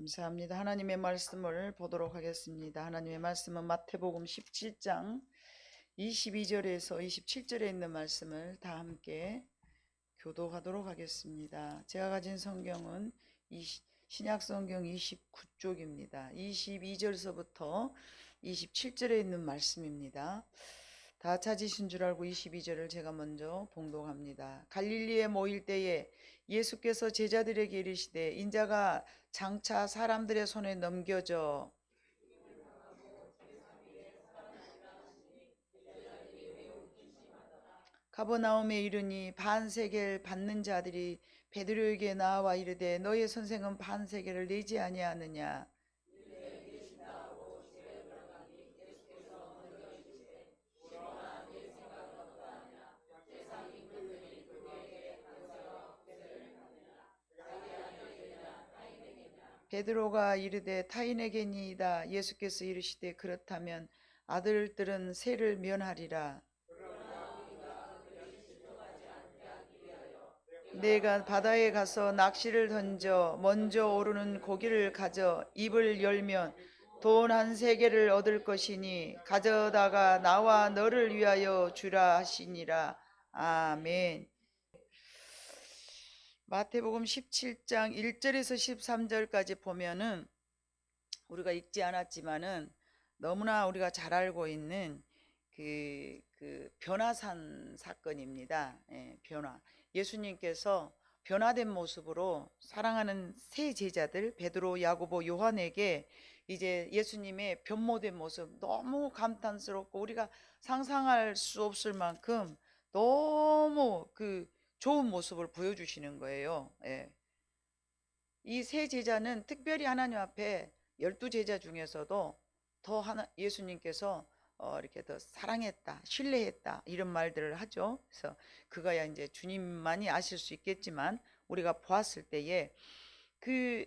감사합니다. 하나님의 말씀을 보도록 하겠습니다. 하나님의 말씀은 마태복음 17장 22절에서 27절에 있는 말씀을 다 함께 교독하도록 하겠습니다. 제가 가진 성경은 신약성경 29쪽입니다. 22절서부터 27절에 있는 말씀입니다. 다 찾으신 줄 알고 22절을 제가 먼저 봉독합니다. 갈릴리에 모일 때에 예수께서 제자들에게 이르시되 인자가 장차 사람들의 손에 넘겨져 가버나움에 이르니 반세겔 받는 자들이 베드로에게 나와 이르되 너의 선생은 반세겔을 내지 아니하느냐. 베드로가 이르되 타인에게니이다. 예수께서 이르시되 그렇다면 아들들은 세를 면하리라. 내가 바다에 가서 낚시를 던져 먼저 오르는 고기를 가져 입을 열면 돈 한 세겔을 얻을 것이니 가져다가 나와 너를 위하여 주라 하시니라. 아멘. 마태복음 17장 1절에서 13절까지 보면은 우리가 읽지 않았지만은 너무나 우리가 잘 알고 있는 그 변화산 사건입니다. 변화. 예수님께서 변화된 모습으로 사랑하는 세 제자들 베드로, 야고보, 요한에게 이제 예수님의 변모된 모습 너무 감탄스럽고 우리가 상상할 수 없을 만큼 너무 그 좋은 모습을 보여주시는 거예요. 이 세 제자는 특별히 하나님 앞에 12제자 중에서도 더 예수님께서 이렇게 더 사랑했다, 신뢰했다 이런 말들을 하죠. 그래서 그거야 이제 주님만이 아실 수 있겠지만 우리가 보았을 때에 그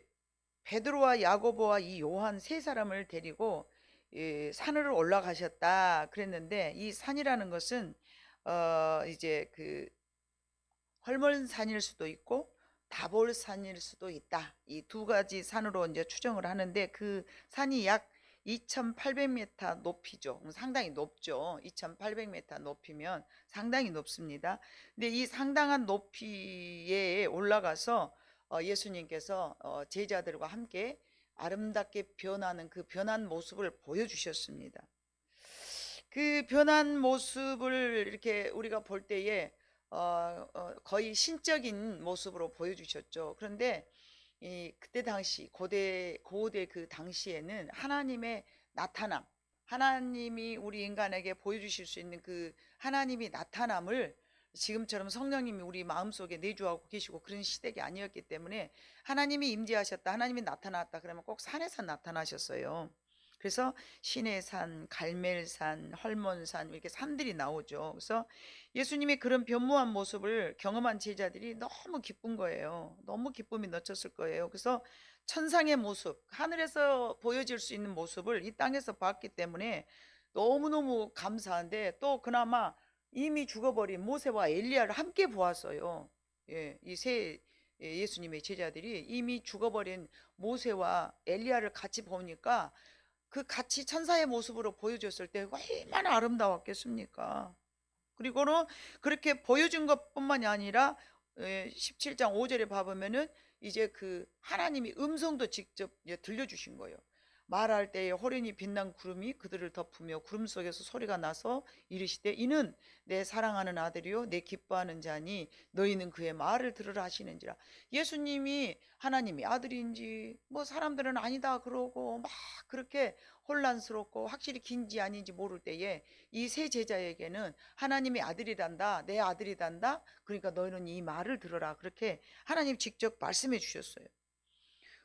베드로와 야고보와 이 요한 세 사람을 데리고 산으로 올라가셨다 그랬는데 이 산이라는 것은 이제 그 헐몬산일 수도 있고 다볼산일 수도 있다. 이 두 가지 산으로 이제 추정을 하는데 그 산이 약 2,800m 높이죠. 상당히 높죠. 2,800m 높이면 상당히 높습니다. 근데 이 상당한 높이에 올라가서 예수님께서 제자들과 함께 아름답게 변하는 그 변한 모습을 보여주셨습니다. 그 변한 모습을 이렇게 우리가 볼 때에 거의 신적인 모습으로 보여주셨죠. 그런데 그때 당시 고대 그 당시에는 하나님의 나타남, 하나님이 우리 인간에게 보여주실 수 있는 그 하나님이 나타남을 지금처럼 성령님이 우리 마음속에 내주하고 계시고 그런 시대가 아니었기 때문에 하나님이 임재하셨다, 하나님이 나타났다 그러면 꼭 산에서 나타나셨어요. 그래서 시내산, 갈멜산, 헐몬산 이렇게 산들이 나오죠. 그래서 예수님이 그런 변모한 모습을 경험한 제자들이 너무 기쁜 거예요. 너무 기쁨이 넘쳤을 거예요. 그래서 천상의 모습, 하늘에서 보여질 수 있는 모습을 이 땅에서 봤기 때문에 너무너무 감사한데 또 그나마 이미 죽어버린 모세와 엘리야를 함께 보았어요. 예수님의 제자들이 이미 죽어버린 모세와 엘리야를 같이 보니까 그 같이 천사의 모습으로 보여줬을 때 얼마나 아름다웠겠습니까? 그리고는 그렇게 보여준 것뿐만이 아니라 17장 5절에 봐보면은 이제 그 하나님이 음성도 직접 들려주신 거예요. 말할 때에 호련히 빛난 구름이 그들을 덮으며 구름 속에서 소리가 나서 이르시되 이는 내 사랑하는 아들이요 내 기뻐하는 자니 너희는 그의 말을 들으라 하시는지라. 예수님이 하나님이 아들인지 뭐 사람들은 아니다 그러고 막 그렇게 혼란스럽고 확실히 긴지 아닌지 모를 때에 이 세 제자에게는 하나님이 아들이란다, 내 아들이란다, 그러니까 너희는 이 말을 들어라 그렇게 하나님 직접 말씀해 주셨어요.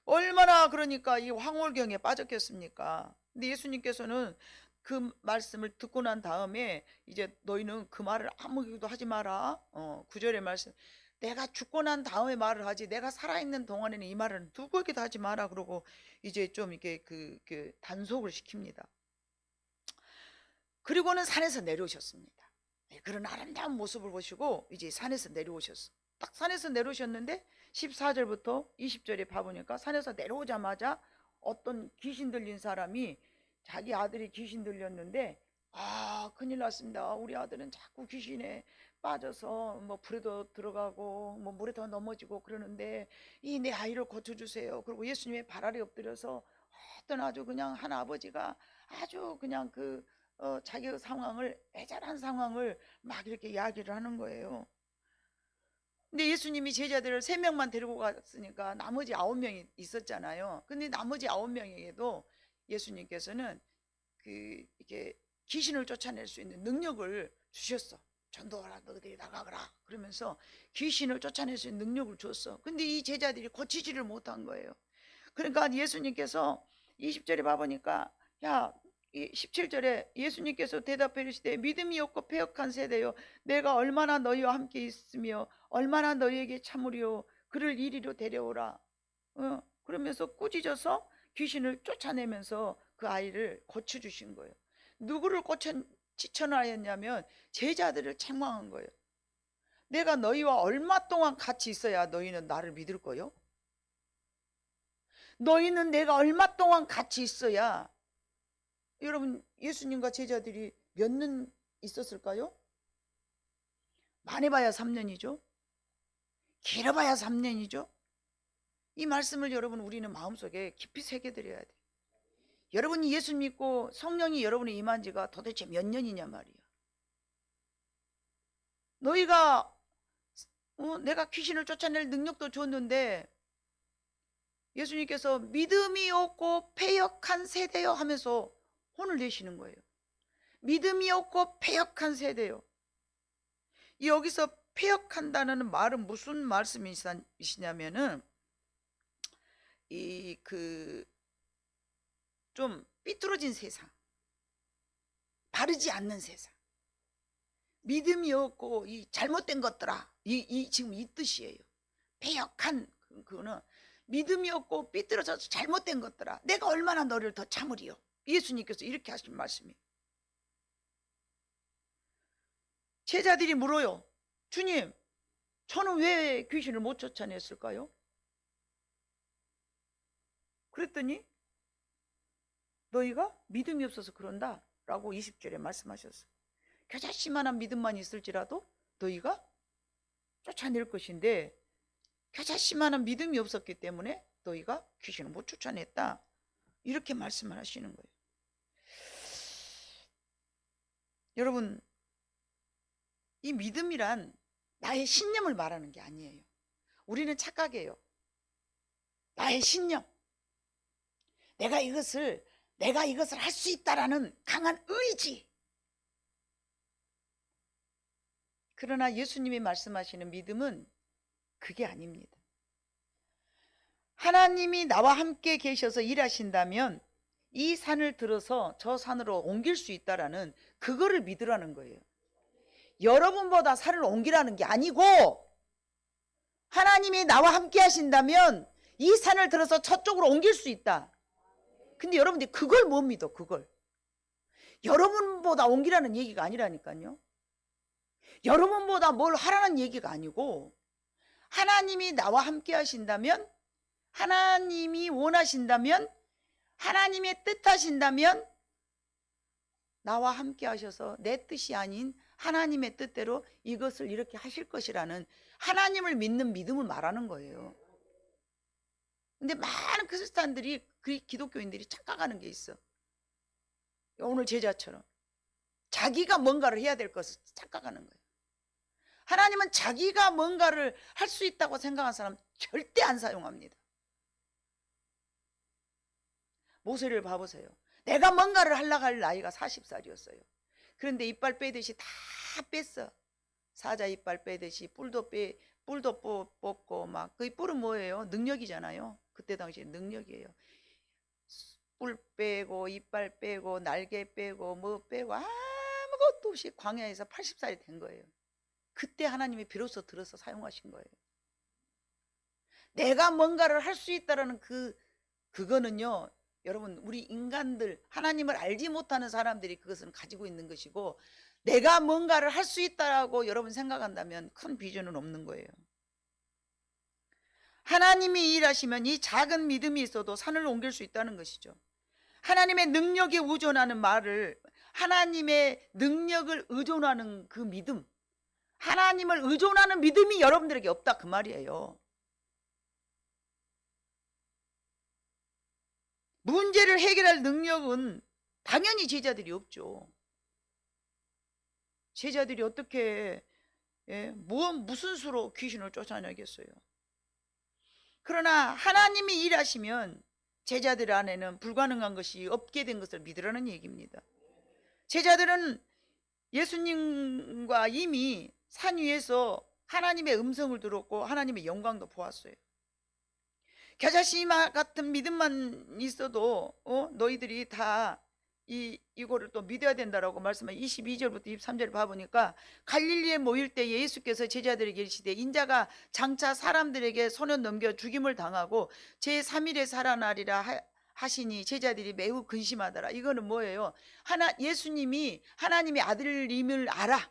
얼마나 그러니까 이 황홀경에 빠졌겠습니까? 근데 예수님께서는 그 말씀을 듣고 난 다음에 이제 너희는 그 말을 아무것도 하지 마라. 9절의 말씀. 내가 죽고 난 다음에 말을 하지 내가 살아있는 동안에는 이 말을 누구에게도 하지 마라. 그러고 이제 좀 이렇게 그 단속을 시킵니다. 그리고는 산에서 내려오셨습니다. 그런 아름다운 모습을 보시고 이제 산에서 내려오셨어. 딱 산에서 내려오셨는데 14절부터 20절에 봐보니까 산에서 내려오자마자 어떤 귀신 들린 사람이 자기 아들이 귀신 들렸는데, 아, 큰일 났습니다. 우리 아들은 자꾸 귀신에 빠져서 뭐 불에도 들어가고 뭐 물에도 넘어지고 그러는데 이 내 아이를 고쳐주세요. 그리고 예수님의 발 아래 엎드려서 어떤 아주 그냥 한 아버지가 아주 그냥 자기의 상황을, 애절한 상황을 막 이렇게 이야기를 하는 거예요. 근데 예수님이 제자들을 3명만 데리고 갔으니까 나머지 9명이 있었잖아요. 근데 나머지 9명에게도 예수님께서는 이렇게 귀신을 쫓아낼 수 있는 능력을 주셨어. 전도하라, 너희들이 나가거라 그러면서 귀신을 쫓아낼 수 있는 능력을 줬어. 근데 이 제자들이 고치지를 못한 거예요. 그러니까 예수님께서 20절에 봐보니까, 야, 17절에 예수님께서 대답해 이르시되 믿음이 없고 패역한 세대요, 내가 얼마나 너희와 함께 있으며 얼마나 너희에게 참으리요, 그를 이리로 데려오라. 그러면서 꾸짖어서 귀신을 쫓아내면서 그 아이를 고쳐주신 거예요. 누구를 지천하였냐면 제자들을 책망한 거예요. 내가 너희와 얼마 동안 같이 있어야 너희는 나를 믿을 거요? 너희는 내가 얼마 동안 같이 있어야, 여러분 예수님과 제자들이 몇 년 있었을까요? 많이 봐야 3년이죠. 길어봐야 3년이죠. 이 말씀을 여러분 우리는 마음속에 깊이 새겨드려야 돼요. 여러분이 예수 믿고 성령이 여러분의 임한 지가 도대체 몇 년이냐 말이야. 너희가 내가 귀신을 쫓아낼 능력도 줬는데 예수님께서 믿음이 없고 패역한 세대요 하면서 혼을 내시는 거예요. 믿음이 없고 패역한 세대요. 여기서 패역한다는 말은 무슨 말씀이시냐면은 좀 삐뚤어진 세상, 바르지 않는 세상, 믿음이 없고 이 잘못된 것들아, 지금 이 뜻이에요. 패역한 그거는 믿음이 없고 삐뚤어져서 잘못된 것들아, 내가 얼마나 너를 더 참으리요. 예수님께서 이렇게 하신 말씀이에요. 제자들이 물어요. 주님, 저는 왜 귀신을 못 쫓아냈을까요? 그랬더니 너희가 믿음이 없어서 그런다 라고 20절에 말씀하셨어요. 겨자씨만한 믿음만 있을지라도 너희가 쫓아낼 것인데, 겨자씨만한 믿음이 없었기 때문에 너희가 귀신을 못 쫓아냈다, 이렇게 말씀을 하시는 거예요. 여러분, 이 믿음이란 나의 신념을 말하는 게 아니에요. 우리는 착각해요. 나의 신념, 내가 이것을 할 수 있다라는 강한 의지. 그러나 예수님이 말씀하시는 믿음은 그게 아닙니다. 하나님이 나와 함께 계셔서 일하신다면 이 산을 들어서 저 산으로 옮길 수 있다라는 그거를 믿으라는 거예요. 여러분보다 산을 옮기라는 게 아니고, 하나님이 나와 함께 하신다면 이 산을 들어서 저쪽으로 옮길 수 있다. 근데 여러분들이 그걸 못 믿어. 그걸 여러분보다 옮기라는 얘기가 아니라니까요. 여러분보다 뭘 하라는 얘기가 아니고, 하나님이 나와 함께 하신다면, 하나님이 원하신다면, 하나님의 뜻하신다면 나와 함께 하셔서 내 뜻이 아닌 하나님의 뜻대로 이것을 이렇게 하실 것이라는 하나님을 믿는 믿음을 말하는 거예요. 근데 많은 크리스찬들이, 기독교인들이 착각하는 게 있어. 오늘 제자처럼 자기가 뭔가를 해야 될 것을 착각하는 거예요. 하나님은 자기가 뭔가를 할 수 있다고 생각한 사람 절대 안 사용합니다. 모세를 봐보세요. 내가 뭔가를 하려고 할 나이가 40살이었어요. 그런데 이빨 빼듯이 다 뺐어. 사자 이빨 빼듯이 뿔도 뽑고 막. 그 뿔은 뭐예요? 능력이잖아요. 그때 당시에 능력이에요. 뿔 빼고 이빨 빼고 날개 빼고 뭐 빼고 아무것도 없이 광야에서 80살이 된 거예요. 그때 하나님이 비로소 들어서 사용하신 거예요. 내가 뭔가를 할 수 있다라는 그거는요, 여러분, 우리 인간들, 하나님을 알지 못하는 사람들이 그것을 가지고 있는 것이고, 내가 뭔가를 할 수 있다라고 여러분 생각한다면 큰 비전은 없는 거예요. 하나님이 일하시면 이 작은 믿음이 있어도 산을 옮길 수 있다는 것이죠. 하나님의 능력에 의존하는 말을, 하나님의 능력을 의존하는 그 믿음, 하나님을 의존하는 믿음이 여러분들에게 없다 그 말이에요. 문제를 해결할 능력은 당연히 제자들이 없죠. 제자들이 어떻게 무슨 수로 귀신을 쫓아내겠어요. 그러나 하나님이 일하시면 제자들 안에는 불가능한 것이 없게 된 것을 믿으라는 얘기입니다. 제자들은 예수님과 이미 산 위에서 하나님의 음성을 들었고 하나님의 영광도 보았어요. 겨자씨와 같은 믿음만 있어도 너희들이 다 이거를 또 믿어야 된다라고 말씀한 22절부터 23절을 봐보니까 갈릴리에 모일 때 예수께서 제자들에게 이르시되 인자가 장차 사람들에게 손에 넘겨 죽임을 당하고 제3일에 살아나리라 하시니 제자들이 매우 근심하더라. 이거는 뭐예요? 예수님이 하나님의 아들임을 알아.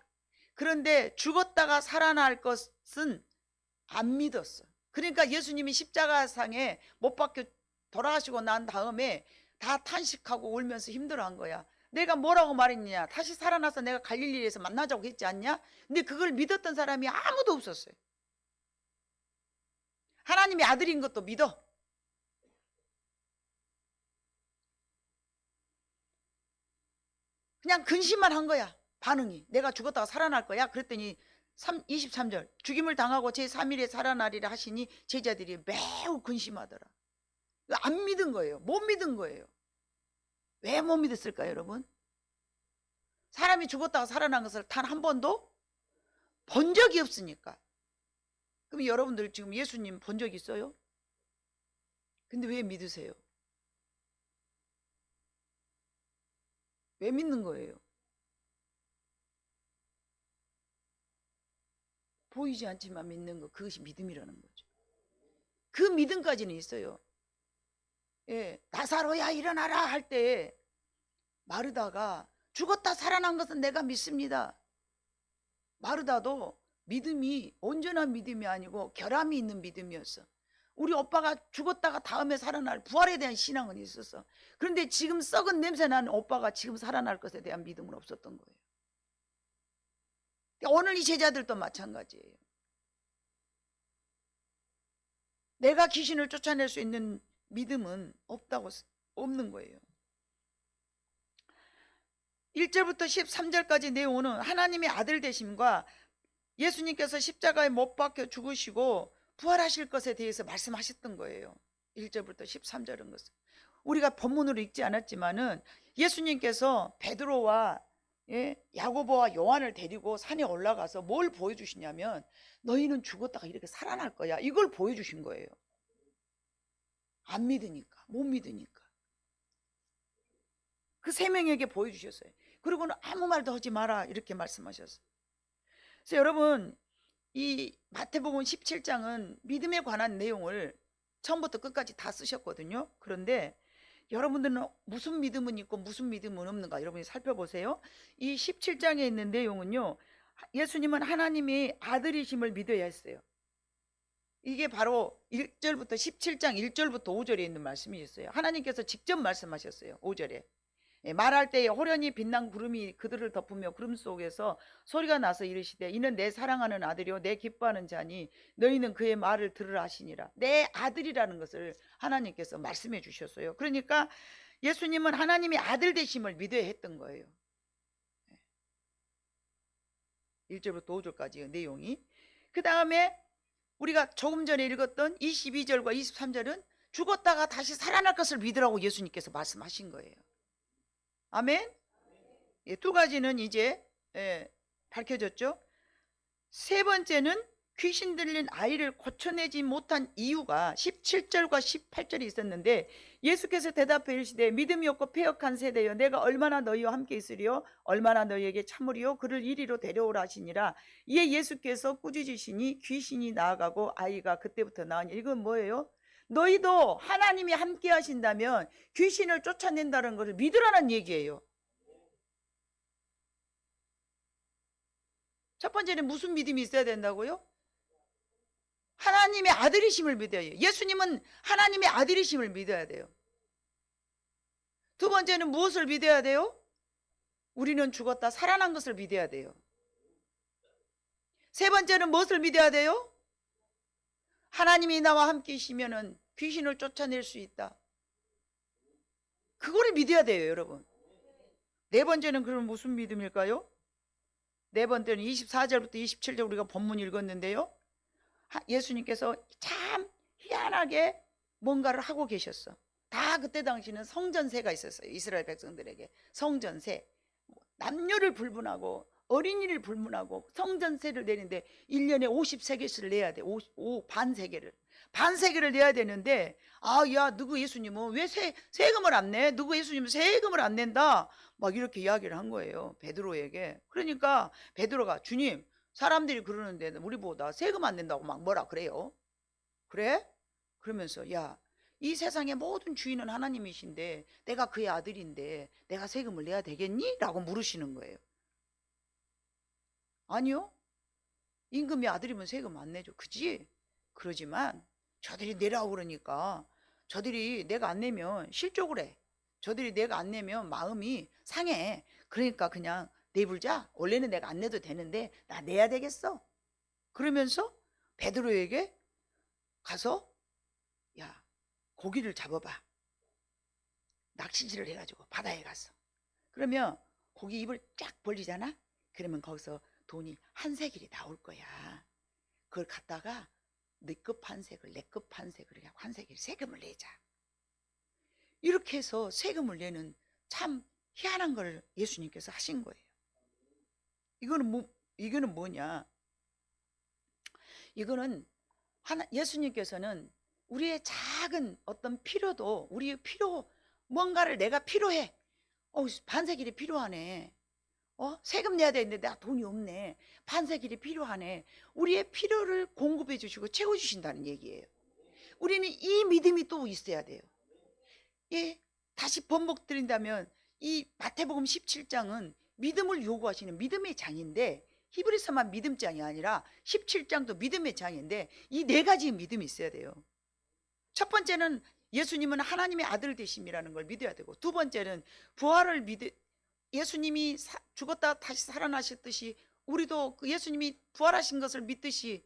그런데 죽었다가 살아날 것은 안 믿었어. 그러니까 예수님이 십자가상에 못 박혀 돌아가시고 난 다음에 다 탄식하고 울면서 힘들어한 거야. 내가 뭐라고 말했냐? 다시 살아나서 내가 갈릴리에서 만나자고 했지 않냐? 근데 그걸 믿었던 사람이 아무도 없었어요. 하나님의 아들인 것도 믿어. 그냥 근심만 한 거야. 반응이. 내가 죽었다가 살아날 거야. 그랬더니 23절 죽임을 당하고 제3일에 살아나리라 하시니 제자들이 매우 근심하더라. 안 믿은 거예요. 못 믿은 거예요. 왜 못 믿었을까요, 여러분? 사람이 죽었다가 살아난 것을 단 한 번도 본 적이 없으니까. 그럼 여러분들 지금 예수님 본 적 있어요? 근데 왜 믿으세요? 왜 믿는 거예요? 보이지 않지만 믿는 거, 그것이 믿음이라는 거죠. 그 믿음까지는 있어요. 나사로야 일어나라 할 때 마르다가 죽었다 살아난 것은 내가 믿습니다. 마르다도 믿음이 온전한 믿음이 아니고 결함이 있는 믿음이었어. 우리 오빠가 죽었다가 다음에 살아날 부활에 대한 신앙은 있었어. 그런데 지금 썩은 냄새 나는 오빠가 지금 살아날 것에 대한 믿음은 없었던 거예요. 오늘 이 제자들도 마찬가지예요. 내가 귀신을 쫓아낼 수 있는 믿음은 없는 거예요. 1절부터 13절까지 내용은 하나님의 아들 되심과 예수님께서 십자가에 못 박혀 죽으시고 부활하실 것에 대해서 말씀하셨던 거예요. 1절부터 13절은 것은 우리가 본문으로 읽지 않았지만은 예수님께서 베드로와 야고보와 요한을 데리고 산에 올라가서 뭘 보여주시냐면 너희는 죽었다가 이렇게 살아날 거야. 이걸 보여주신 거예요. 안 믿으니까, 못 믿으니까. 그 세 명에게 보여주셨어요. 그리고는 아무 말도 하지 마라 이렇게 말씀하셨어요. 그래서 여러분 이 마태복음 17장은 믿음에 관한 내용을 처음부터 끝까지 다 쓰셨거든요. 그런데 여러분들은 무슨 믿음은 있고 무슨 믿음은 없는가 여러분이 살펴보세요. 이 17장에 있는 내용은요, 예수님은 하나님이 아들이심을 믿어야 했어요. 이게 바로 1절부터 17장 1절부터 5절에 있는 말씀이었어요. 하나님께서 직접 말씀하셨어요. 5절에 말할 때에 호련히 빛난 구름이 그들을 덮으며 구름 속에서 소리가 나서 이르시되 이는 내 사랑하는 아들이요 내 기뻐하는 자니 너희는 그의 말을 들으라 하시니라. 내 아들이라는 것을 하나님께서 말씀해 주셨어요. 그러니까 예수님은 하나님의 아들 되심을 믿어야 했던 거예요. 1절부터 5절까지의 내용이. 그 다음에 우리가 조금 전에 읽었던 22절과 23절은 죽었다가 다시 살아날 것을 믿으라고 예수님께서 말씀하신 거예요. 아멘. 두 가지는 이제 밝혀졌죠. 세 번째는 귀신 들린 아이를 고쳐내지 못한 이유가 17절과 18절이 있었는데 예수께서 대답해 이르시되 믿음이 없고 패역한 세대여 내가 얼마나 너희와 함께 있으리요 얼마나 너희에게 참으리요 그를 이리로 데려오라 하시니라. 이에 예수께서 꾸짖으시니 귀신이 나아가고 아이가 그때부터 나으니. 이건 뭐예요? 너희도 하나님이 함께 하신다면 귀신을 쫓아낸다는 것을 믿으라는 얘기예요. 첫 번째는 무슨 믿음이 있어야 된다고요? 하나님의 아들이심을 믿어야 해요. 예수님은 하나님의 아들이심을 믿어야 돼요. 두 번째는 무엇을 믿어야 돼요? 우리는 죽었다 살아난 것을 믿어야 돼요. 세 번째는 무엇을 믿어야 돼요? 하나님이 나와 함께 계시면은 귀신을 쫓아낼 수 있다. 그거를 믿어야 돼요, 여러분. 네 번째는 그럼 무슨 믿음일까요? 네 번째는 24절부터 27절 우리가 본문 읽었는데요. 예수님께서 참 희한하게 뭔가를 하고 계셨어. 다 그때 당시는 성전세가 있었어요. 이스라엘 백성들에게 성전세, 남녀를 불문하고 어린이를 불문하고 성전세를 내는데 1년에 50세겔씩을 내야 돼. 반세겔을 내야 되는데, 야, 누구 예수님은 왜 세금을 안 내? 누구 예수님은 세금을 안 낸다? 막 이렇게 이야기를 한 거예요, 베드로에게. 그러니까 베드로가, 주님, 사람들이 그러는데 우리보다 세금 안 낸다고 막 뭐라 그래요? 그래? 그러면서, 야, 이 세상의 모든 주인은 하나님이신데 내가 그의 아들인데 내가 세금을 내야 되겠니? 라고 물으시는 거예요. 아니요, 임금이 아들이면 세금 안 내죠. 그지? 그러지만 저들이 내라고 그러니까, 저들이 내가 안 내면 실족을 해. 저들이 내가 안 내면 마음이 상해. 그러니까 그냥 내불자. 원래는 내가 안 내도 되는데 나 내야 되겠어. 그러면서 베드로에게 가서, 야, 고기를 잡아봐. 낚시질을 해가지고 바다에 갔어. 그러면 고기 입을 쫙 벌리잖아. 그러면 거기서 돈이 한 세겔이 나올 거야. 그걸 갖다가 너급 한 세겔, 내급 한 세겔, 그렇게 한 세겔 세금을 내자. 이렇게 해서 세금을 내는 참 희한한 걸 예수님께서 하신 거예요. 이거는 뭐냐? 이거는 예수님께서는 우리의 작은 어떤 필요도, 우리의 뭔가를 내가 필요해. 반세겔이 필요하네. 세금 내야 되는데 나 돈이 없네. 반세겔이 필요하네. 우리의 필요를 공급해 주시고 채워 주신다는 얘기예요. 우리는 이 믿음이 또 있어야 돼요. 예, 다시 번복드린다면 이 마태복음 17장은 믿음을 요구하시는 믿음의 장인데, 히브리서만 믿음장이 아니라 17장도 믿음의 장인데, 이 네 가지 믿음이 있어야 돼요. 첫 번째는 예수님은 하나님의 아들 되심이라는 걸 믿어야 되고, 두 번째는 부활을 예수님이 죽었다 다시 살아나셨듯이 우리도 그 예수님이 부활하신 것을 믿듯이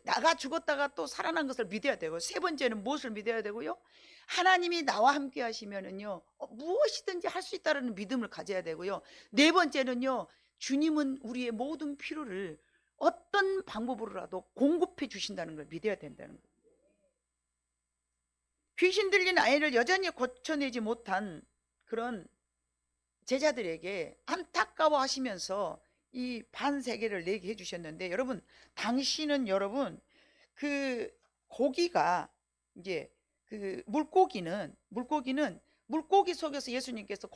나가 죽었다가 또 살아난 것을 믿어야 되고, 세 번째는 무엇을 믿어야 되고요? 하나님이 나와 함께 하시면은요, 무엇이든지 할 수 있다는 믿음을 가져야 되고요. 네 번째는요, 주님은 우리의 모든 필요를 어떤 방법으로라도 공급해 주신다는 걸 믿어야 된다는 거예요. 귀신 들린 아이를 여전히 고쳐내지 못한 그런 제자들에게 안타까워 하시면서 이 반세겔을 내게 해주셨는데, 여러분, 당시는 여러분, 그 고기가 이제 그 물고기는 물고기 속에서 예수님께서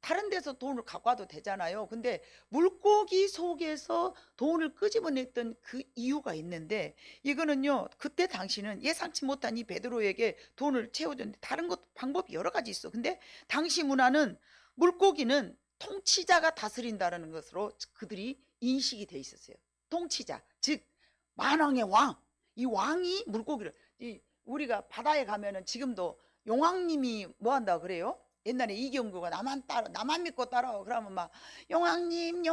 다른 데서 돈을 갖고 와도 되잖아요. 근데 물고기 속에서 돈을 끄집어냈던 그 이유가 있는데, 이거는요, 그때 당시는 예상치 못한 이 베드로에게 돈을 채워줬는데, 다른 것 방법이 여러 가지 있어. 근데 당시 문화는 물고기는 통치자가 다스린다는 것으로 그들이 인식이 돼 있었어요. 통치자, 즉 만왕의 왕, 이 왕이 물고기를, 우리가 바다에 가면은 지금도 용왕님이 뭐 한다고 그래요? 옛날에 이경규가 나만 믿고 따라와. 그러면 막 용왕님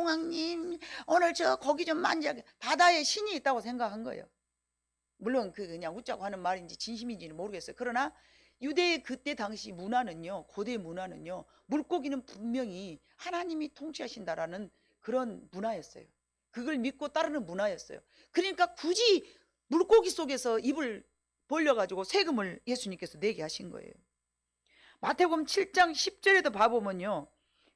오늘 저 고기 좀 만지게. 바다에 신이 있다고 생각한 거예요. 물론 그냥 웃자고 하는 말인지 진심인지는 모르겠어요. 그러나 유대의 그때 당시 문화는요, 고대 문화는요, 물고기는 분명히 하나님이 통치하신다라는 그런 문화였어요. 그걸 믿고 따르는 문화였어요. 그러니까 굳이 물고기 속에서 입을 벌려가지고 세금을 예수님께서 내게 하신 거예요. 마태복음 7장 10절에도 봐보면요,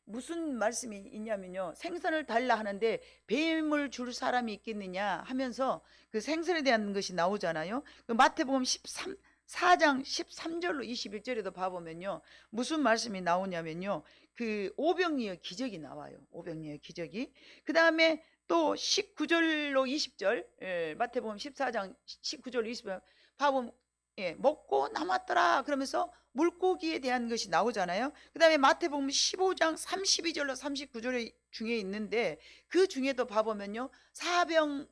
무슨 말씀이 있냐면요, 생선을 달라 하는데 뱀을 줄 사람이 있겠느냐 하면서 그 생선에 대한 것이 나오잖아요. 그 마태복음 4장 13절로 21절에도 봐보면요, 무슨 말씀이 나오냐면요, 그 오병이의 기적이 나와요. 오병이의 기적이. 그 다음에 또 19절로 20절, 마태복음 14장 19절로 20절 봐보면, 먹고 남았더라 그러면서 물고기에 대한 것이 나오잖아요. 그 다음에 마태복음 15장 32절로 39절 중에 있는데, 그 중에도 봐보면요, 사병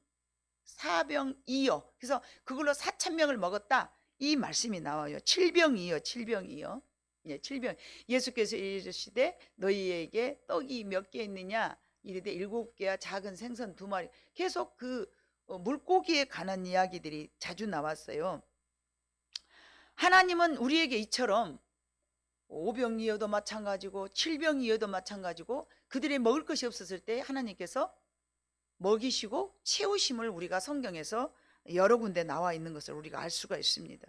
사병이여. 그래서 그걸로 4,000명을 먹었다. 이 말씀이 나와요. 칠병이여, 칠병이여. 예, 칠병. 예수께서 이르시되 너희에게 떡이 몇 개 있느냐? 이르되 7개와 작은 생선 2마리. 계속 그 물고기에 관한 이야기들이 자주 나왔어요. 하나님은 우리에게 이처럼 5병이어도 마찬가지고 7병이어도 마찬가지고 그들이 먹을 것이 없었을 때 하나님께서 먹이시고 채우심을 우리가 성경에서 여러 군데 나와 있는 것을 우리가 알 수가 있습니다.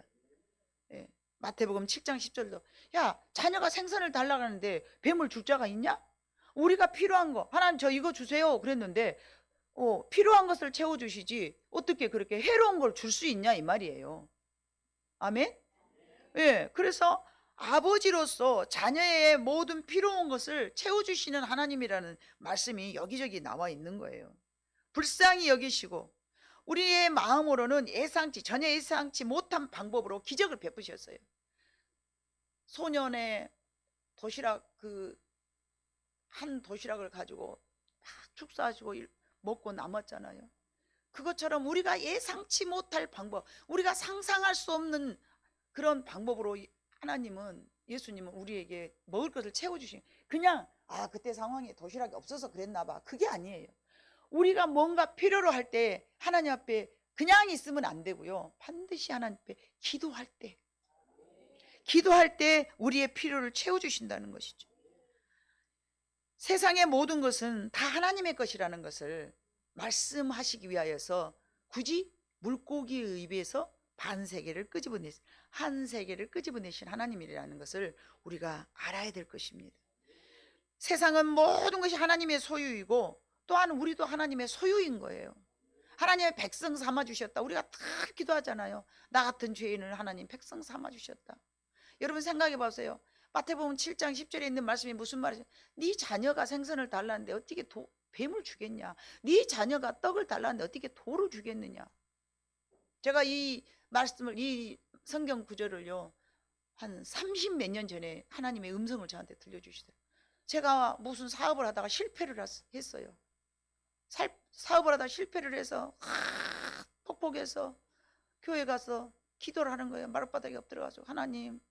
예. 마태복음 7장 10절도 야, 자녀가 생선을 달라고 하는데 뱀을 줄 자가 있냐? 우리가 필요한 거, 하나님 저 이거 주세요 그랬는데 필요한 것을 채워주시지 어떻게 그렇게 해로운 걸 줄 수 있냐 이 말이에요. 아멘? 예, 그래서 아버지로서 자녀의 모든 필요한 것을 채워주시는 하나님이라는 말씀이 여기저기 나와 있는 거예요. 불쌍히 여기시고 우리의 마음으로는 전혀 예상치 못한 방법으로 기적을 베푸셨어요. 소년의 도시락 한 도시락을 가지고 막 축사하시고 먹고 남았잖아요. 그것처럼 우리가 예상치 못할 방법, 우리가 상상할 수 없는 그런 방법으로 하나님은, 예수님은 우리에게 먹을 것을 채워주신, 그냥 그때 상황에 도시락이 없어서 그랬나 봐, 그게 아니에요. 우리가 뭔가 필요로 할 때 하나님 앞에 그냥 있으면 안 되고요, 반드시 하나님 앞에 기도할 때 우리의 필요를 채워주신다는 것이죠. 세상의 모든 것은 다 하나님의 것이라는 것을 말씀하시기 위하여서 굳이 물고기의 입에서 반세계를 끄집어내신, 한 세계를 끄집어내신 하나님이라는 것을 우리가 알아야 될 것입니다. 세상은 모든 것이 하나님의 소유이고 또한 우리도 하나님의 소유인 거예요. 하나님의 백성 삼아주셨다. 우리가 다 기도하잖아요. 나 같은 죄인을 하나님 백성 삼아주셨다. 여러분 생각해 보세요. 마태복음 7장 10절에 있는 말씀이 무슨 말이죠? 네 자녀가 생선을 달라는데 어떻게 뱀을 주겠냐? 네 자녀가 떡을 달라는데 어떻게 돌을 주겠느냐? 제가 이 말씀을, 이 성경 구절을요, 한 30몇 년 전에 하나님의 음성을 저한테 들려주시더라고요. 제가 무슨 사업을 하다가 실패를 했어요. 사업을 하다가 실패를 해서 퍽퍽해서 교회 가서 기도를 하는 거예요. 마룻바닥에 엎드려가지고 하나님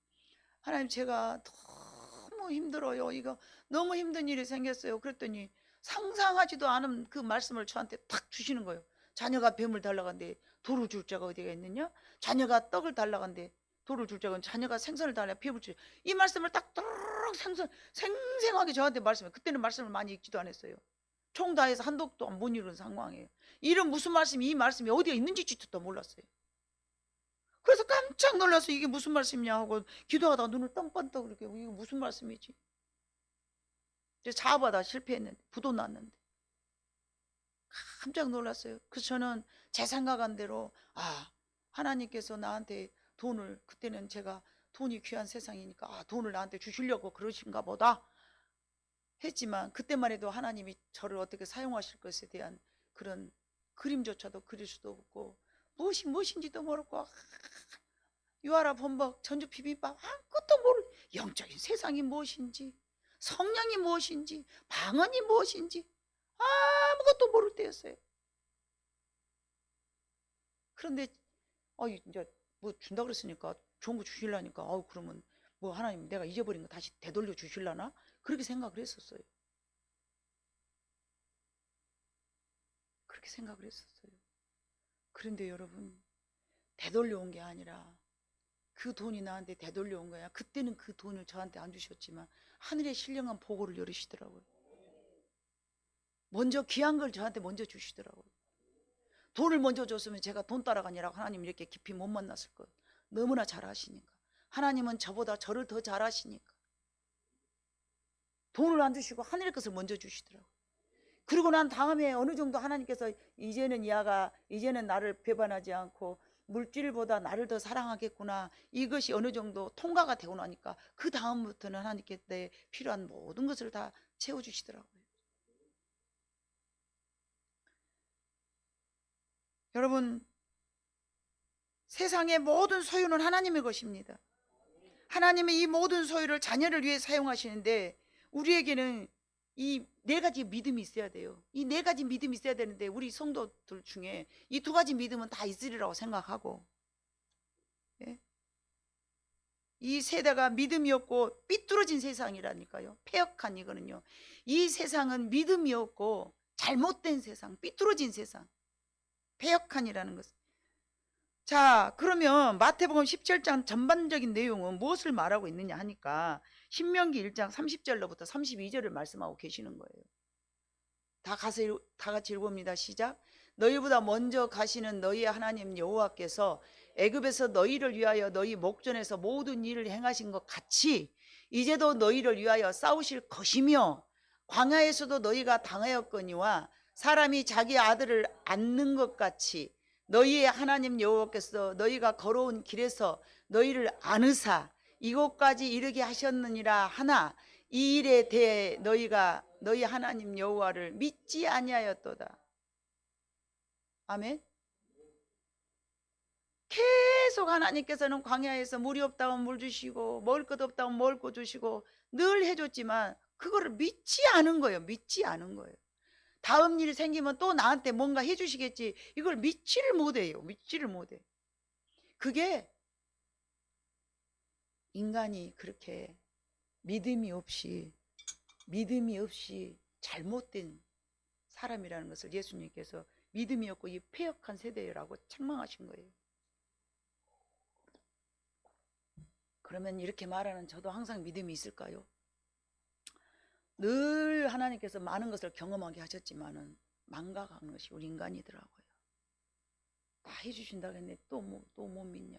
제가 너무 힘들어요. 이거 너무 힘든 일이 생겼어요. 그랬더니 상상하지도 않은 그 말씀을 저한테 탁 주시는 거예요. 자녀가 뱀을 달라간데 돌을 줄 자가 어디가 있느냐? 자녀가 떡을 달라간데 돌을 줄 자가, 자녀가 생선을 달라 뱀을 줄. 이 말씀을 딱 생생하게 저한테 말씀해요. 그때는 말씀을 많이 읽지도 않았어요. 총 다해서 한독도 못 이루는 상황이에요. 이런 무슨 말씀이, 이 말씀이 어디에 있는지도 몰랐어요. 그래서 깜짝 놀라서 이게 무슨 말씀이냐 하고 기도하다가 눈을 뻥번떡 이렇게, 이거 무슨 말씀이지? 사업하다 실패했는데, 부도 났는데 깜짝 놀랐어요. 그래서 저는 제 생각한 대로 하나님께서 나한테 돈을, 그때는 제가 돈이 귀한 세상이니까 돈을 나한테 주시려고 그러신가 보다 했지만, 그때만 해도 하나님이 저를 어떻게 사용하실 것에 대한 그런 그림조차도 그릴 수도 없고 무엇인지도 모르고 유아라 범벅 전주 비빔밥 아무것도 모르고 영적인 세상이 무엇인지, 성령이 무엇인지, 방언이 무엇인지 아무것도 모를 때였어요. 그런데 이제 뭐 준다 그랬으니까 좋은 거 주실라니까 그러면 뭐 하나님 내가 잊어버린 거 다시 되돌려 주실라나, 그렇게 생각을 했었어요. 그렇게 생각을 했었어요. 그런데 여러분, 되돌려 온 게 아니라 그 돈이 나한테 되돌려 온 거야. 그때는 그 돈을 저한테 안 주셨지만 하늘의 신령한 보고를 열으시더라고요. 먼저 귀한 걸 저한테 먼저 주시더라고요. 돈을 먼저 줬으면 제가 돈 따라가니라고 하나님 이렇게 깊이 못 만났을 것. 너무나 잘 아시니까. 하나님은 저보다 저를 더 잘 아시니까 돈을 안 주시고 하늘의 것을 먼저 주시더라고요. 그리고 난 다음에 어느 정도 하나님께서 이제는 나를 배반하지 않고 물질보다 나를 더 사랑하겠구나, 이것이 어느 정도 통과가 되고 나니까 그 다음부터는 하나님께 내 필요한 모든 것을 다 채워주시더라고요. 여러분, 세상의 모든 소유는 하나님의 것입니다. 하나님의 이 모든 소유를 자녀를 위해 사용하시는데 우리에게는 이 네 가지 믿음이 있어야 돼요. 이 네 가지 믿음이 있어야 되는데 우리 성도들 중에 이 두 가지 믿음은 다 있으리라고 생각하고, 예? 이 세대가 믿음이 없고 삐뚤어진 세상이라니까요. 폐역한 이거는요. 이 세상은 믿음이 없고 잘못된 세상, 삐뚤어진 세상, 폐역한이라는 것. 자, 그러면 마태복음 17장 전반적인 내용은 무엇을 말하고 있느냐 하니까 신명기 1장 30절로부터 32절을 말씀하고 계시는 거예요. 다 같이 읽어봅니다. 시작. 너희보다 먼저 가시는 너희의 하나님 여호와께서 애굽에서 너희를 위하여 너희 목전에서 모든 일을 행하신 것 같이 이제도 너희를 위하여 싸우실 것이며, 광야에서도 너희가 당하였거니와 사람이 자기 아들을 안는 것 같이 너희의 하나님 여호와께서 너희가 걸어온 길에서 너희를 안으사 이곳까지 이르게 하셨느니라 하나 이 일에 대해 너희가 너희 하나님 여호와를 믿지 아니하였도다. 아멘. 계속 하나님께서는 광야에서 물이 없다면 물 주시고 먹을 것 없다면 먹을 것 주시고 늘 해줬지만 그거를 믿지 않은 거예요. 믿지 않은 거예요. 다음 일이 생기면 또 나한테 뭔가 해주시겠지, 이걸 믿지를 못해요. 믿지를 못해. 그게 인간이 그렇게 믿음이 없이 잘못된 사람이라는 것을 예수님께서 믿음이 없고 이 폐역한 세대라고 책망하신 거예요. 그러면 이렇게 말하는 저도 항상 믿음이 있을까요? 늘 하나님께서 많은 것을 경험하게 하셨지만은 망각한 것이 우리 인간이더라고요. 다 해주신다고 했는데 또 못 믿냐?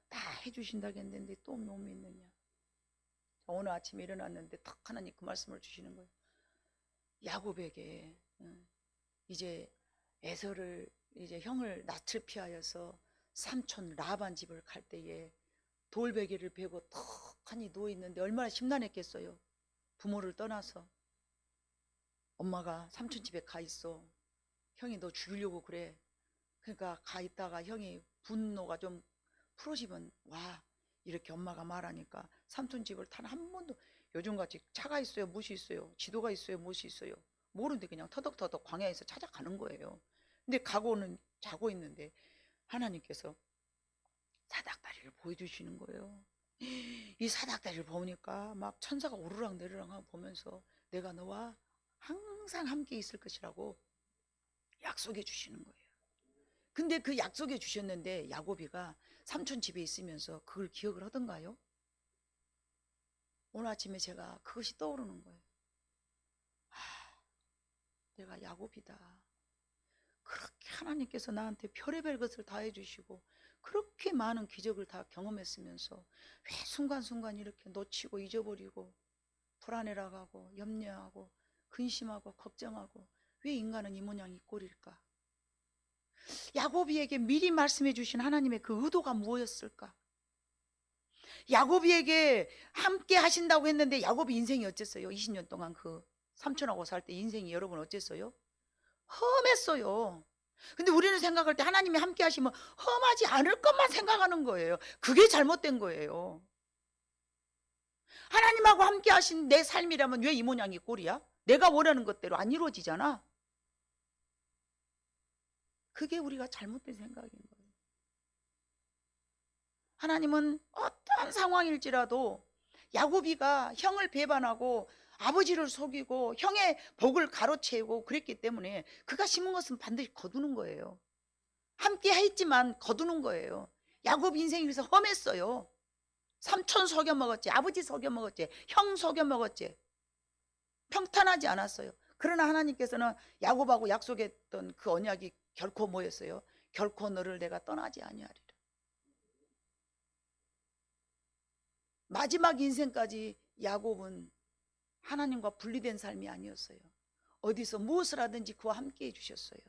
다 해주신다고 했는데 또 못 믿느냐? 오늘 아침에 일어났는데 탁 하나님 그 말씀을 주시는 거예요. 야곱에게 이제 에서를 이제 형을 낯을 피하여서 삼촌 라반 집을 갈 때에 돌베개를 베고 턱하니 누워 있는데 얼마나 심란했겠어요. 부모를 떠나서 엄마가 삼촌 집에 가 있어. 형이 너 죽이려고 그래. 그러니까 가 있다가 형이 분노가 좀 풀어지면 와. 이렇게 엄마가 말하니까 삼촌 집을 단 한 번도, 요즘같이 차가 있어요, 무엇이 있어요, 지도가 있어요, 무엇이 있어요, 모르는데 그냥 터덕터덕 광야에서 찾아가는 거예요. 근데 가고는 자고 있는데 하나님께서 사닥다리를 보여주시는 거예요. 이 사닥다리를 보니까 막 천사가 오르락 내리락 하고 보면서 내가 너와 항상 함께 있을 것이라고 약속해 주시는 거예요. 근데 그 약속해 주셨는데 야곱이가 삼촌 집에 있으면서 그걸 기억을 하던가요? 오늘 아침에 제가 그것이 떠오르는 거예요. 내가 야곱이다. 그렇게 하나님께서 나한테 별의별 것을 다 해주시고 그렇게 많은 기적을 다 경험했으면서 왜 순간순간 이렇게 놓치고 잊어버리고 불안해라가고 염려하고 근심하고 걱정하고 왜 인간은 이 모양 이 꼴일까? 야곱이에게 미리 말씀해 주신 하나님의 그 의도가 무엇이었을까? 야곱이에게 함께 하신다고 했는데 야곱이 인생이 어땠어요? 20년 동안 그 삼촌하고 살 때 인생이 여러분 어땠어요? 험했어요. 근데 우리는 생각할 때 하나님이 함께 하시면 험하지 않을 것만 생각하는 거예요. 그게 잘못된 거예요. 하나님하고 함께 하신 내 삶이라면 왜 이 모양이 꼴이야? 내가 원하는 것대로 안 이루어지잖아. 그게 우리가 잘못된 생각인 거예요. 하나님은 어떤 상황일지라도 야곱이가 형을 배반하고 아버지를 속이고 형의 복을 가로채우고 그랬기 때문에 그가 심은 것은 반드시 거두는 거예요. 함께 했지만 거두는 거예요. 야곱 인생이 그래서 험했어요. 삼촌 속여 먹었지, 아버지 속여 먹었지, 형 속여 먹었지. 평탄하지 않았어요. 그러나 하나님께서는 야곱하고 약속했던 그 언약이 결코 뭐였어요? 결코 너를 내가 떠나지 아니하리라. 마지막 인생까지 야곱은 하나님과 분리된 삶이 아니었어요. 어디서 무엇을 하든지 그와 함께 해주셨어요.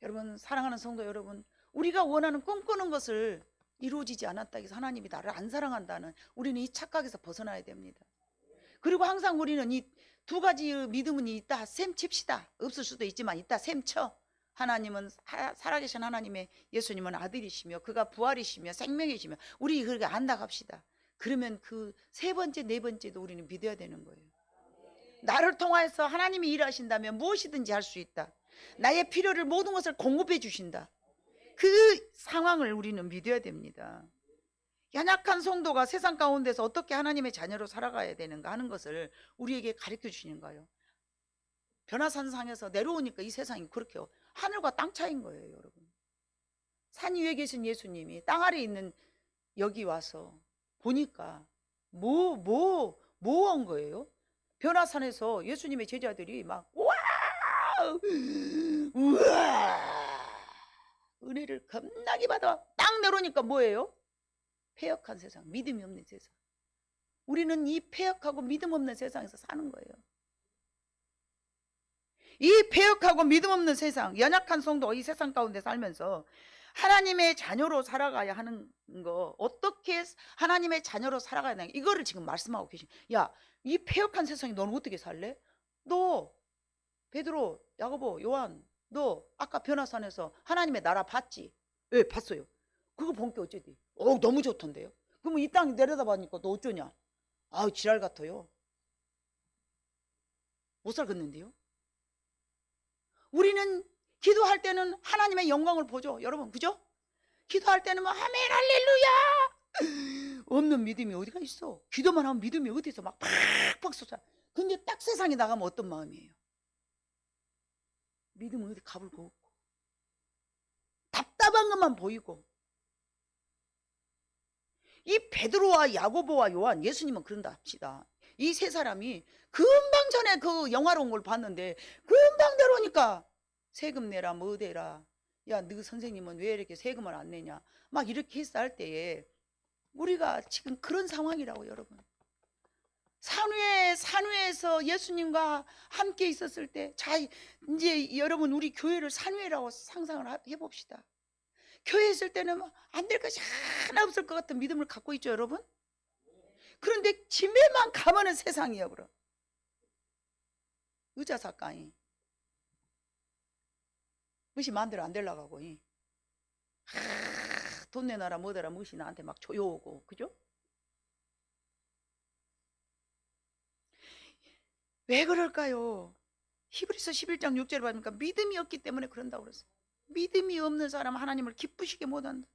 여러분, 사랑하는 성도 여러분, 우리가 원하는 꿈꾸는 것을 이루어지지 않았다 해서 하나님이 나를 안 사랑한다는, 우리는 이 착각에서 벗어나야 됩니다. 그리고 항상 우리는 이 두 가지 믿음은 있다 셈 칩시다. 없을 수도 있지만 있다 셈 쳐. 하나님은 살아계신 하나님의 예수님은 아들이시며 그가 부활이시며 생명이시며 우리 그렇게 안다 갑시다. 그러면 그 세 번째 네 번째도 우리는 믿어야 되는 거예요. 나를 통하여서 하나님이 일하신다면 무엇이든지 할 수 있다. 나의 필요를 모든 것을 공급해 주신다. 그 상황을 우리는 믿어야 됩니다. 연약한 성도가 세상 가운데서 어떻게 하나님의 자녀로 살아가야 되는가 하는 것을 우리에게 가르쳐 주시는 거예요. 변화산상에서 내려오니까 이 세상이 그렇게 하늘과 땅 차이인 거예요, 여러분. 산 위에 계신 예수님이 땅 아래에 있는 여기 와서 보니까 뭐 한 거예요? 변화산에서 예수님의 제자들이 막 와! 우와! 은혜를 겁나게 받아 딱 내려오니까 뭐예요? 패역한 세상, 믿음이 없는 세상. 우리는 이 패역하고 믿음 없는 세상에서 사는 거예요. 이 패역하고 믿음 없는 세상, 연약한 성도가 이 세상 가운데 살면서 하나님의 자녀로 살아가야 하는 거, 어떻게 하나님의 자녀로 살아가야 되나, 이거를 지금 말씀하고 계신. 야, 이 패역한 세상에 너는 어떻게 살래? 너 베드로, 야고보, 요한, 너 아까 변화산에서 하나님의 나라 봤지? 예, 봤어요. 그거 본 게 어쩌디? 너무 좋던데요. 그러면 이 땅 내려다보니까 너 어쩌냐? 아우, 지랄 같아요. 못 살겠는데요. 우리는 기도할 때는 하나님의 영광을 보죠, 여러분, 그죠? 기도할 때는 뭐 아멘 할렐루야 없는 믿음이 어디가 있어? 기도만 하면 믿음이 어디서 막 팍팍 쏟아. 근데 딱 세상에 나가면 어떤 마음이에요? 믿음은 어디 가불고 없고 답답한 것만 보이고. 이 베드로와 야고보와 요한, 예수님은 그런다 합시다. 이 세 사람이 금방 전에 그 영화로운 걸 봤는데 금방 내려오니까 세금 내라 뭐 대라, 야 너 선생님은 왜 이렇게 세금을 안 내냐, 막 이렇게 했어 할 때에 우리가 지금 그런 상황이라고. 여러분, 산위에서 예수님과 함께 있었을 때, 자 이제 여러분 우리 교회를 산위라고 상상을 해봅시다. 교회 있을 때는 안 될 것이 하나 없을 것 같은 믿음을 갖고 있죠, 여러분. 그런데 집에만 가면은 세상이야. 그럼 의자 사까이 무시 마음대로 안 되려고 하고, 돈 내놔라 뭐더라 무시 나한테 막 조여오고, 그죠? 왜 그럴까요? 히브리서 11장 6절에 보니까 믿음이 없기 때문에 그런다고 그랬어요. 믿음이 없는 사람은 하나님을 기쁘시게 못한다.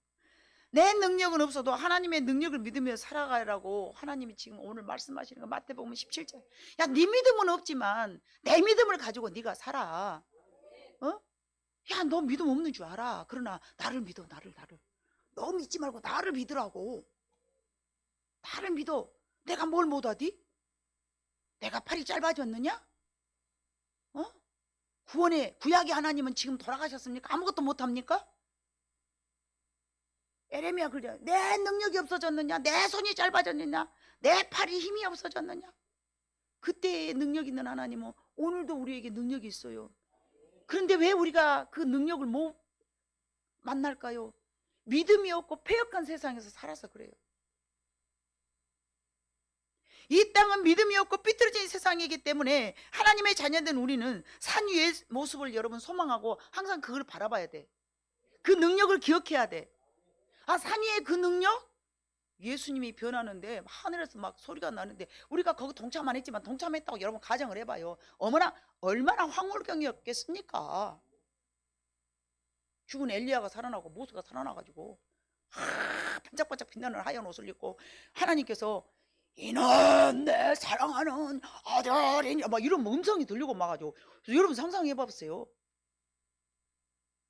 내 능력은 없어도 하나님의 능력을 믿으며 살아가라고 하나님이 지금 오늘 말씀하시는 거, 마태복음 17장. 야, 네 믿음은 없지만 내 믿음을 가지고 네가 살아. 어? 야, 너 믿음 없는 줄 알아. 그러나 나를 믿어. 나를. 너 믿지 말고 나를 믿으라고. 나를 믿어. 내가 뭘 못하디? 내가 팔이 짧아졌느냐? 구약의 하나님은 지금 돌아가셨습니까? 아무것도 못합니까? 에레미야 그러죠. 내 능력이 없어졌느냐? 내 손이 짧아졌느냐? 내 팔이 힘이 없어졌느냐? 그때의 능력 있는 하나님은 오늘도 우리에게 능력이 있어요. 그런데 왜 우리가 그 능력을 못 만날까요? 믿음이 없고 패역한 세상에서 살아서 그래요. 이 땅은 믿음이 없고 삐뚤어진 세상이기 때문에 하나님의 자녀된 우리는 산 위의 모습을 여러분 소망하고 항상 그걸 바라봐야 돼. 그 능력을 기억해야 돼. 산 위의 그 능력? 예수님이 변하는데 하늘에서 막 소리가 나는데 우리가 거기 동참 안 했지만 동참했다고 여러분 가정을 해봐요. 얼마나 황홀경이었겠습니까? 죽은 엘리야가 살아나고 모세가 살아나가지고 반짝반짝 빛나는 하얀 옷을 입고 하나님께서 이는 내 사랑하는 아들이냐 막 이런 음성이 들리고 막아가지고, 여러분 상상해봐보세요.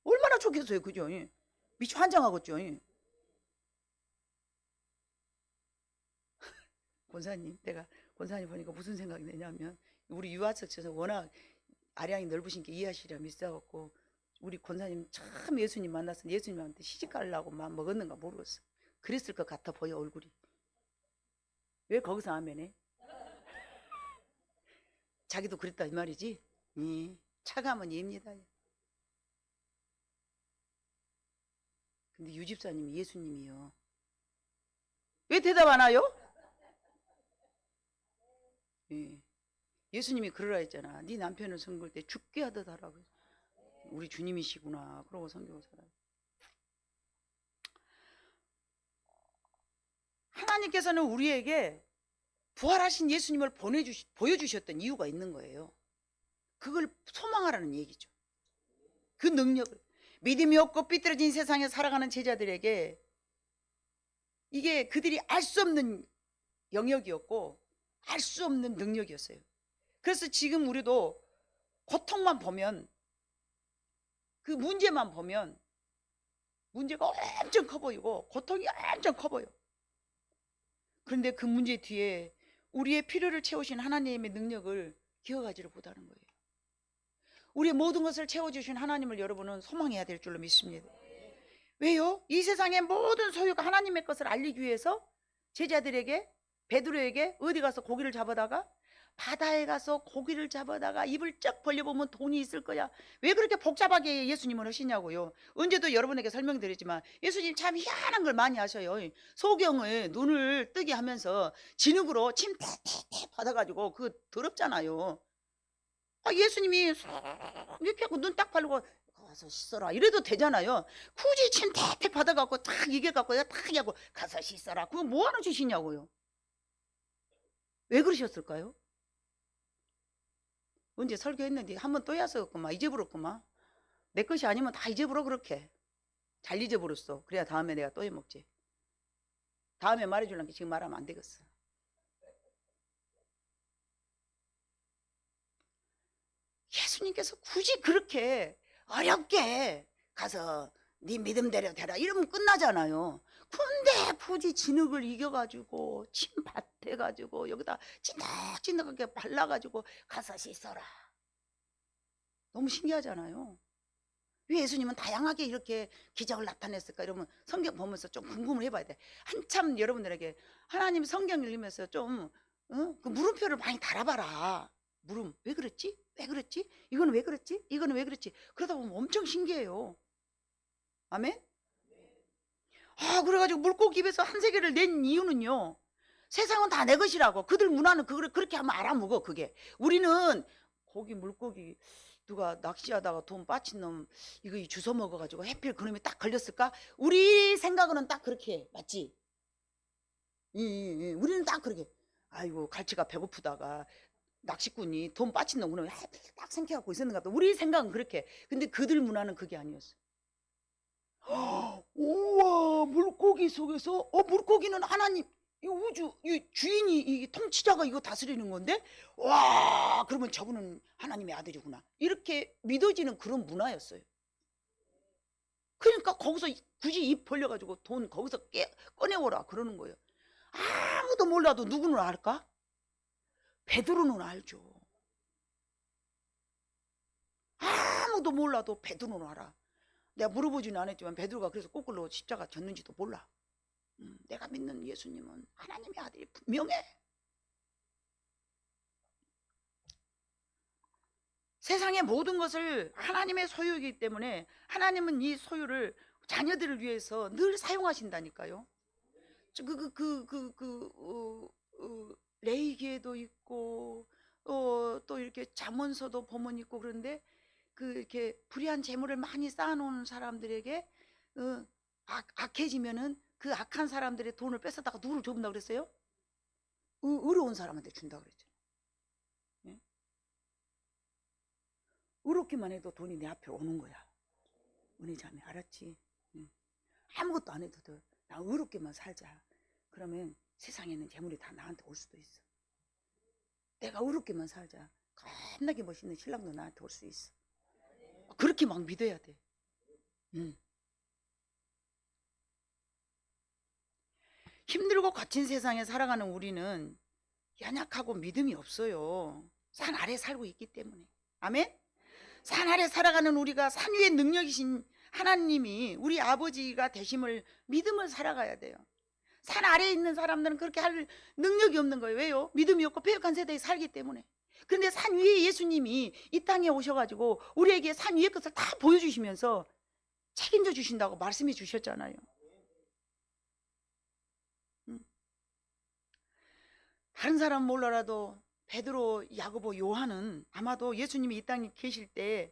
얼마나 좋겠어요, 그죠? 미치 환장하겠죠. 권사님, 내가 권사님 보니까 무슨 생각이 드냐면, 우리 유아처에서 워낙 아량이 넓으신 게 이해하시려 믿어갖고 우리 권사님 참 예수님 만났을 때 예수님한테 시집 가려고 막 먹었는가 모르겠어. 그랬을 것 같아 보여, 얼굴이. 왜 거기서 아멘해? 자기도 그랬다 이 말이지? 차가면 예입니다. 근데 유 집사님이 예수님이요. 왜 대답 안 하요? 예수님이 그러라 했잖아. 네 남편을 섬길 때 죽게 하듯 하라고. 우리 주님이시구나. 그러고 섬기고 살아요. 하나님께서는 우리에게 부활하신 예수님을 보여주셨던 이유가 있는 거예요. 그걸 소망하라는 얘기죠. 그 능력을. 믿음이 없고 삐뚤어진 세상에 살아가는 제자들에게 이게 그들이 알 수 없는 영역이었고 알 수 없는 능력이었어요. 그래서 지금 우리도 고통만 보면, 그 문제만 보면 문제가 엄청 커 보이고 고통이 엄청 커 보여. 그런데 그 문제 뒤에 우리의 필요를 채우신 하나님의 능력을 기억하지를 못하는 거예요. 우리의 모든 것을 채워주신 하나님을 여러분은 소망해야 될 줄로 믿습니다. 왜요? 이 세상의 모든 소유가 하나님의 것을 알리기 위해서 제자들에게, 베드로에게 어디 가서 고기를 잡아다가, 바다에 가서 고기를 잡아다가 입을 쩍 벌려보면 돈이 있을 거야. 왜 그렇게 복잡하게 예수님은 하시냐고요. 언제도 여러분에게 설명드리지만 예수님 참 희한한 걸 많이 하셔요. 소경을 눈을 뜨게 하면서 진흙으로 침 탁탁탁 받아가지고 그거 더럽잖아요. 예수님이 이렇게 하고 눈 딱 바르고 가서 씻어라 이래도 되잖아요. 굳이 침 탁탁 받아갖고 탁 이겨갖고 탁 하고 가서 씻어라. 그거 뭐하는 짓이냐고요. 왜 그러셨을까요? 언제 설교했는데 한 번 또 야서였구만. 잊어버렸구만. 내 것이 아니면 다 잊어버려. 그렇게 잘 잊어버렸어. 그래야 다음에 내가 또 해먹지. 다음에 말해주려는 게 지금 말하면 안 되겠어. 예수님께서 굳이 그렇게 어렵게 가서 네 믿음대로 되라 이러면 끝나잖아요. 근데 굳이 진흙을 이겨가지고 침밭해가지고 여기다 찐득찐득하게 발라가지고 가서 씻어라. 너무 신기하잖아요. 왜 예수님은 다양하게 이렇게 기적을 나타냈을까? 이러면 성경 보면서 좀 궁금을 해봐야 돼. 한참 여러분들에게 하나님 성경 읽으면서 좀 그 물음표를 많이 달아봐라. 물음. 왜 그랬지? 왜 그랬지? 이거는 왜 그랬지? 이거는 왜 그랬지? 그러다 보면 엄청 신기해요. 아멘? 그래가지고 물고기 입에서 한 세계를 낸 이유는요. 세상은 다 내 것이라고. 그들 문화는 그렇게 하면 알아먹어. 그게. 우리는 고기 물고기 누가 낚시하다가 돈 빠친 놈 이거 주워 먹어가지고 해필 그놈이 딱 걸렸을까? 우리 생각으로는 딱 그렇게 해. 맞지? 우리는 딱 그렇게. 아이고 갈치가 배고프다가 낚시꾼이 돈 빠친 놈 그놈이 딱 생각하고 있었는가 보다. 우리 생각은 그렇게. 근데 그들 문화는 그게 아니었어. 우와 물고기 속에서 물고기는 하나님 이 우주 이 주인이 이 통치자가 이거 다스리는 건데 와 그러면 저분은 하나님의 아들이구나 이렇게 믿어지는 그런 문화였어요. 그러니까 거기서 굳이 입 벌려가지고 돈 거기서 꺼내오라 그러는 거예요. 아무도 몰라도 누구는 알까? 베드로는 알죠. 아무도 몰라도 베드로는 알아. 내가 물어보지는 않았지만 베드로가 그래서 거꾸로 십자가 졌는지도 몰라. 내가 믿는 예수님은 하나님의 아들이 분명해. 세상의 모든 것을 하나님의 소유이기 때문에 하나님은 이 소유를 자녀들을 위해서 늘 사용하신다니까요. 레이기에도 있고 또 이렇게 잠언서도 보면 있고 그런데 이렇게 불의한 재물을 많이 쌓아놓은 사람들에게 악해지면은 그 악한 사람들의 돈을 뺏어다가 누구를 줘본다고 그랬어요? 의로운 사람한테 준다고 그랬죠. 예? 의롭기만 해도 돈이 내 앞에 오는 거야. 은혜 자매 알았지? 아무것도 안 해도 돼. 나 의롭게만 살자. 그러면 세상에는 재물이 다 나한테 올 수도 있어. 내가 의롭게만 살자. 겁나게 멋있는 신랑도 나한테 올 수 있어. 그렇게 막 믿어야 돼. 힘들고 거친 세상에 살아가는 우리는 연약하고 믿음이 없어요. 산 아래 살고 있기 때문에. 아멘? 산 아래 살아가는 우리가 산 위의 능력이신 하나님이 우리 아버지가 되심을 믿음을 살아가야 돼요. 산 아래에 있는 사람들은 그렇게 할 능력이 없는 거예요. 왜요? 믿음이 없고 패역한 세대에 살기 때문에. 그런데 산 위에 예수님이 이 땅에 오셔가지고 우리에게 산 위의 것을 다 보여주시면서 책임져 주신다고 말씀해 주셨잖아요. 다른 사람 몰라도 베드로, 야고보, 요한은 아마도 예수님이 이 땅에 계실 때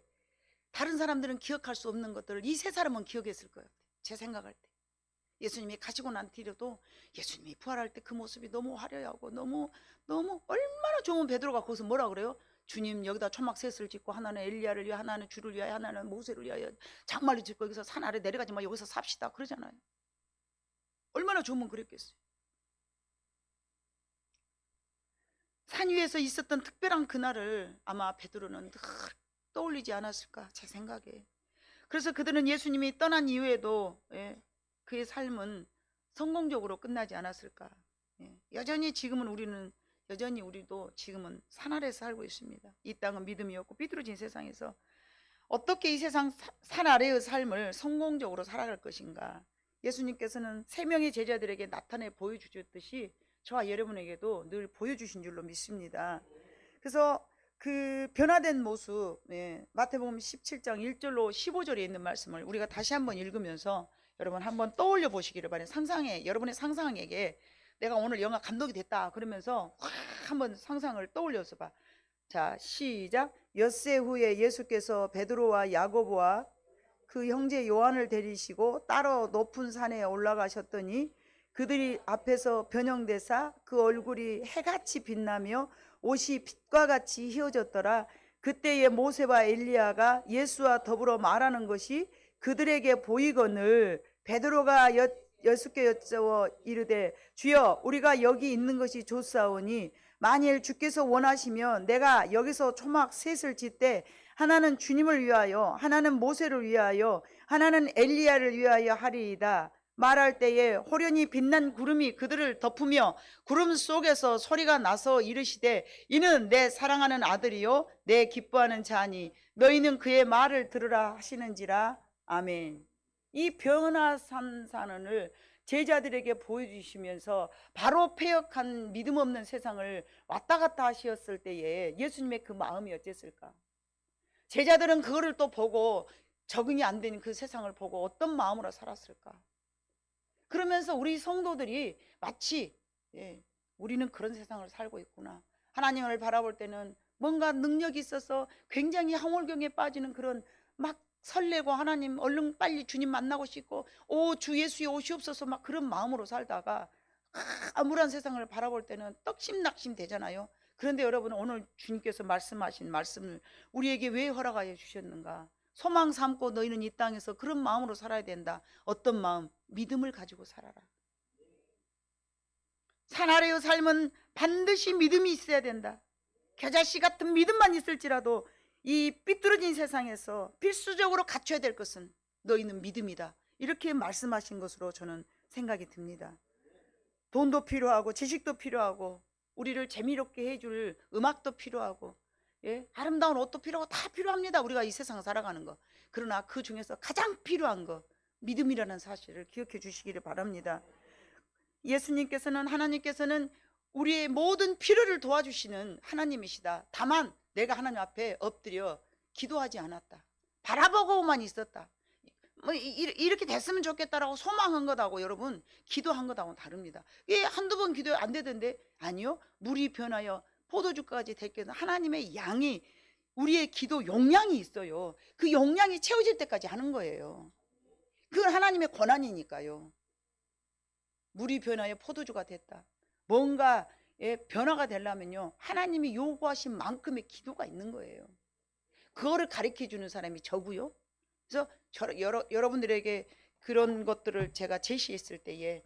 다른 사람들은 기억할 수 없는 것들을 이 세 사람은 기억했을 거예요. 제 생각할 때. 예수님이 가시고 난 뒤로도 예수님이 부활할 때 그 모습이 너무 화려하고 너무 얼마나 좋은 베드로가 거기서 뭐라 그래요? 주님, 여기다 초막 셋을 짓고 하나는 엘리야를 위하여, 하나는 주를 위하여, 하나는 모세를 위하여 장막을 짓고 여기서 산 아래 내려가지 마, 여기서 삽시다 그러잖아요. 얼마나 좋으면 그랬겠어요. 산 위에서 있었던 특별한 그날을 아마 베드로는 늘 떠올리지 않았을까 제 생각에. 그래서 그들은 예수님이 떠난 이후에도 그의 삶은 성공적으로 끝나지 않았을까. 여전히 우리도 지금은 산 아래서 살고 있습니다. 이 땅은 믿음이 없고 삐뚤어진 세상에서 어떻게 이 세상 산 아래의 삶을 성공적으로 살아갈 것인가. 예수님께서는 3명의 제자들에게 나타내 보여주셨듯이 저와 여러분에게도 늘 보여주신 줄로 믿습니다. 그래서 그 변화된 모습, 마태복음 17장 1절로 15절에 있는 말씀을 우리가 다시 한번 읽으면서 여러분 한번 떠올려 보시기를 바라요. 여러분의 상상에게 내가 오늘 영화 감독이 됐다 그러면서 확 한번 상상을 떠올려서 봐. 자, 시작. 엿새 후에 예수께서 베드로와 야고보와 그 형제 요한을 데리시고 따로 높은 산에 올라가셨더니 그들이 앞에서 변형되사 그 얼굴이 해같이 빛나며 옷이 빛과 같이 휘어졌더라. 그때에 모세와 엘리야가 예수와 더불어 말하는 것이 그들에게 보이거늘 베드로가 예수께 여쭈어 이르되 주여, 우리가 여기 있는 것이 좋사오니 만일 주께서 원하시면 내가 여기서 초막 셋을 짓되 하나는 주님을 위하여, 하나는 모세를 위하여, 하나는 엘리야를 위하여 하리이다. 말할 때에 호련히 빛난 구름이 그들을 덮으며 구름 속에서 소리가 나서 이르시되 이는 내 사랑하는 아들이요 내 기뻐하는 자니 너희는 그의 말을 들으라 하시는지라. 아멘. 이 변화산산을 제자들에게 보여주시면서 바로 폐역한 믿음 없는 세상을 왔다 갔다 하셨을 때에 예수님의 그 마음이 어땠을까? 제자들은 그거를 또 보고 적응이 안 되는 그 세상을 보고 어떤 마음으로 살았을까? 그러면서 우리 성도들이 마치 우리는 그런 세상을 살고 있구나. 하나님을 바라볼 때는 뭔가 능력이 있어서 굉장히 황홀경에 빠지는 그런 막 설레고 하나님 얼른 빨리 주님 만나고 싶고 주 예수의 오시옵소서 막 그런 마음으로 살다가 암울한 세상을 바라볼 때는 떡심낙심 되잖아요. 그런데 여러분, 오늘 주님께서 말씀하신 말씀을 우리에게 왜 허락하여 주셨는가? 소망 삼고 너희는 이 땅에서 그런 마음으로 살아야 된다. 어떤 마음? 믿음을 가지고 살아라. 산 아래의 삶은 반드시 믿음이 있어야 된다. 겨자씨 같은 믿음만 있을지라도 이 삐뚤어진 세상에서 필수적으로 갖춰야 될 것은 너희는 믿음이다. 이렇게 말씀하신 것으로 저는 생각이 듭니다. 돈도 필요하고 지식도 필요하고 우리를 재미롭게 해줄 음악도 필요하고 아름다운 옷도 필요하고 다 필요합니다. 우리가 이 세상 살아가는 거. 그러나 그 중에서 가장 필요한 거 믿음이라는 사실을 기억해 주시기를 바랍니다. 하나님께서는 우리의 모든 필요를 도와주시는 하나님이시다. 다만 내가 하나님 앞에 엎드려 기도하지 않았다. 바라보고만 있었다. 뭐 이렇게 됐으면 좋겠다라고 소망한 것하고 여러분 기도한 것하고는 다릅니다. 한두 번 기도 안 되던데 아니요. 물이 변하여 포도주까지 됐겠다. 하나님의 양이 우리의 기도 용량이 있어요. 그 용량이 채워질 때까지 하는 거예요. 그건 하나님의 권한이니까요. 물이 변하여 포도주가 됐다. 뭔가 변화가 되려면요 하나님이 요구하신 만큼의 기도가 있는 거예요. 그거를 가르쳐 주는 사람이 저고요. 그래서 여러분들에게 그런 것들을 제가 제시했을 때에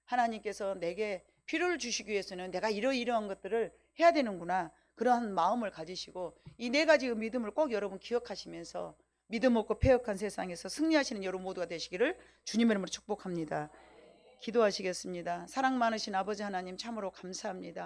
하나님께서 내게 필요를 주시기 위해서는 내가 이러이러한 것들을 해야 되는구나, 그러한 마음을 가지시고 이 4가지의 믿음을 꼭 여러분 기억하시면서 믿음 없고 패역한 세상에서 승리하시는 여러분 모두가 되시기를 주님의 이름으로 축복합니다. 기도하시겠습니다. 사랑 많으신 아버지 하나님, 참으로 감사합니다.